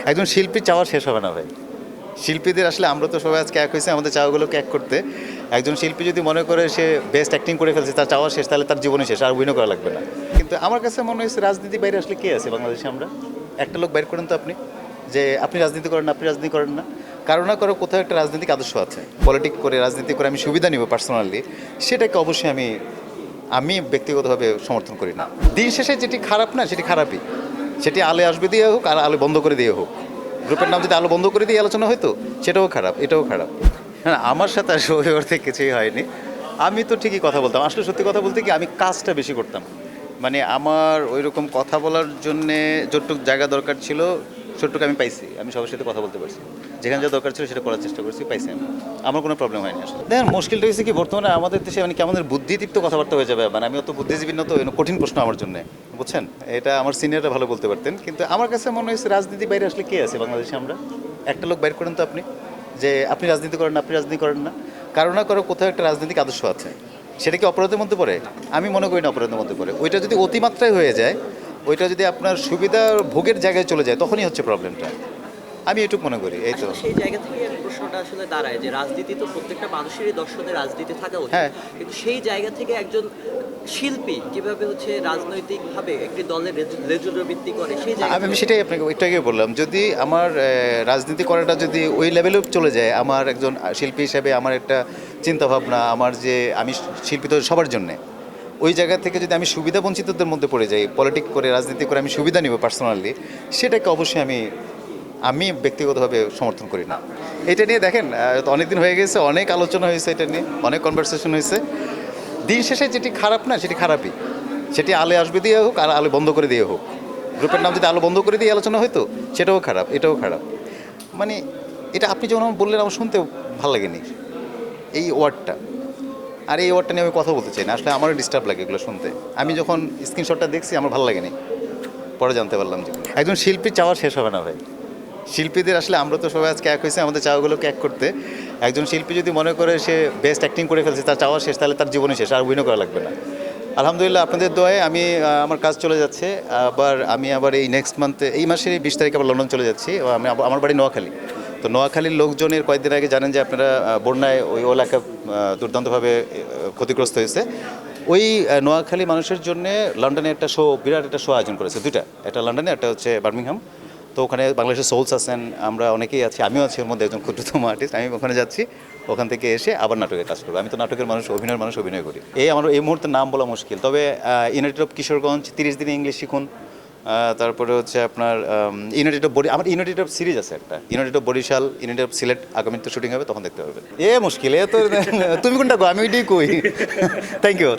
একজন শিল্পীর চাওয়া শেষ হবে না ভাই। শিল্পীদের আসলে আমরা তো সবাই আজকে এক হয়েছে আমাদের চাওয়াগুলোকে এক করতে। একজন শিল্পী যদি মনে করে সে বেস্ট অ্যাক্টিং করে ফেলছে, তার চাওয়া শেষ, তাহলে তার জীবনই শেষ, আর অভিনয় করা লাগবে না। কিন্তু আমার কাছে মনে হয়েছে রাজনীতি বাইরে আসলে কে আছে বাংলাদেশে? আমরা একটা লোক বাইর করেন তো আপনি, যে আপনি রাজনীতি করেন না, আপনি রাজনীতি করেন না, কারো না কারো কোথাও একটা রাজনৈতিক আদর্শ আছে। পলিটিক করে রাজনীতি করে আমি সুবিধা নিব পার্সোনালি, সেটাকে অবশ্যই আমি ব্যক্তিগতভাবে সমর্থন করি না। দিন শেষে যেটি খারাপ না সেটি খারাপই, সেটি আলে আসবে দিয়ে হোক আর আলো বন্ধ করে দিয়ে হোক। গ্রুপের নাম যদি আলো বন্ধ করে দিয়ে আলোচনা হয়তো, সেটাও খারাপ, এটাও খারাপ। হ্যাঁ, আমার সাথে আসলে ওই অর্থে কিছুই হয়নি। আমি তো ঠিকই কথা বলতাম, আসলে সত্যি কথা বলতে কি আমি কাজটা বেশি করতাম। মানে আমার ওই রকম কথা বলার জন্যে যতটুকু জায়গা দরকার ছিল সেটুকু আমি পাইছি। আমি সবার সাথে কথা বলতে পারছি, যেখানে যা দরকার ছিল সেটা করার চেষ্টা করছি, পাইছি আমি। আমার কোনো প্রবলেম হয়নি আসলে। দেখেন, মুশকিলটা হয়েছে কি বর্তমানে আমাদের দেশে মানে কি আমাদের বুদ্ধিদীপ্ত কথাবার্তা হয়ে যাবে। মানে আমি অত বুদ্ধিজীবী না, তো কঠিন প্রশ্ন আমার জন্য, বুঝছেন? এটা আমার সিনিয়ররা ভালো বলতে পারতেন। কিন্তু আমার কাছে মনে হয়েছে রাজনীতি বাইরে আসলে কে আছে বাংলাদেশে? আমরা একটা লোক বাইর করেন তো আপনি, যে আপনি রাজনীতি করেন না, আপনি রাজনীতি করেন না, কারো না কারো কোথাও একটা রাজনৈতিক আদর্শ আছে। সেটা কি অপরাধের মধ্যে পড়ে? আমি মনে করি না অপরাধের মধ্যে পড়ে। ওইটা যদি অতিমাত্রায় হয়ে যায়, ওইটা যদি আপনার সুবিধা ভোগের জায়গায় চলে যায়, তখনই হচ্ছে প্রবলেমটা। আমি এটুকু মনে করি, এই তো। আসলে সেই জায়গা থেকে প্রশ্নটা আসলে দাঁড়ায় যে রাজনীতি তো প্রত্যেকটা মানুষেরই দর্শনে রাজনীতি থাকা উচিত, হ্যাঁ। কিন্তু সেই জায়গা থেকে একজন শিল্পী কিভাবে হচ্ছে রাজনৈতিকভাবে একটি দলের লেজুর ভিত্তি করে সেই জায়গা আমি সেটাই আপনাকে একটু আগে বললাম, যদি আমার রাজনীতি করাটা যদি ওই লেভেলেও চলে যায়, আমার একজন শিল্পী হিসেবে আমার একটা চিন্তাভাবনা, আমার যে আমি শিল্পী তো সবার জন্যে, ওই জায়গা থেকে যদি আমি সুবিধা বঞ্চিতদের মধ্যে পড়ে যাই, পলিটিক করে রাজনীতি করে আমি সুবিধা নিব পার্সোনালি, সেটাকে অবশ্যই আমি ব্যক্তিগতভাবে সমর্থন করি না। এটা নিয়ে দেখেন, অনেক দিন হয়ে গেছে, অনেক আলোচনা হয়েছে এটা নিয়ে, অনেক কনভারসেশন হয়েছে। দিন শেষে যেটি খারাপ না সেটি খারাপই, সেটি আলে আসবে দিয়ে হোক আর আলো বন্ধ করে দিয়ে হোক। গ্রুপের নাম যদি আলো বন্ধ করে দিয়ে আলোচনা হয়তো, সেটাও খারাপ, এটাও খারাপ। মানে এটা আপনি যখন আমার বললেন, আমার শুনতে ভালো লাগেনি এই ওয়ার্ডটা। আর এই ওয়ার্ডটা নিয়ে আমি কথা বলতে চাই না, আসলে আমারও ডিস্টার্ব লাগে এগুলো শুনতে। আমি যখন স্ক্রিনশটটা দেখছি আমার ভালো লাগেনি, পরে জানতে পারলাম যে একজন শিল্পীর চাওয়া শেষ হবে না ভাই। শিল্পীদের আসলে আমরা তো সবাই আজকে এক হয়েছে আমাদের চাওয়াগুলোকে এক করতে। একজন শিল্পী যদি মনে করে সে বেস্ট অ্যাক্টিং করে ফেলছে, তার চাওয়া শেষ, তাহলে তার জীবনই শেষ, আর অভিনয় করা লাগবে না। আলহামদুলিল্লাহ, আপনাদের দোয়ায় আমি আমার কাজ চলে যাচ্ছে। আমি এই নেক্সট মান্থে, এই মাসের 20 তারিখে আবার লন্ডন চলে যাচ্ছি। আমি আমার বাড়ি নোয়াখালী। তো নোয়াখালীর লোকজনের কয়েকদিন আগে জানেন যে আপনারা বন্যায় ওই এলাকা দুর্দান্তভাবে ক্ষতিগ্রস্ত হয়েছে। ওই নোয়াখালী মানুষের জন্য লন্ডনে একটা বিরাট একটা শো আয়োজন করেছে, দুইটা, একটা লন্ডনে, একটা হচ্ছে বার্মিংহাম। তো ওখানে বাংলাদেশের সোলস আছেন, আমরা অনেকেই আছি, আমিও আছি ওর মধ্যে, একজন ক্ষুদ্রতম আর্টিস্ট। আমি ওখানে যাচ্ছি, ওখান থেকে এসে আবার নাটকের কাজ করবো। আমি তো নাটকের মানুষ, অভিনয়ের মানুষ, অভিনয় করি। আমার এই মুহূর্তে নাম বলা মুশকিল, তবে ইউনাইটেড অফ কিশোরগঞ্জ, 30 দিনে ইংলিশ শিখুন। তারপরে হচ্ছে আপনার United of United of series আছে একটা, United of Barishal, United of Sylhet, আগামীতে শুটিং হবে, তখন দেখতে পাবেন। মুশকিল, তো তুমি কোনটা কো, আমি ওইটাই কই। Thank you.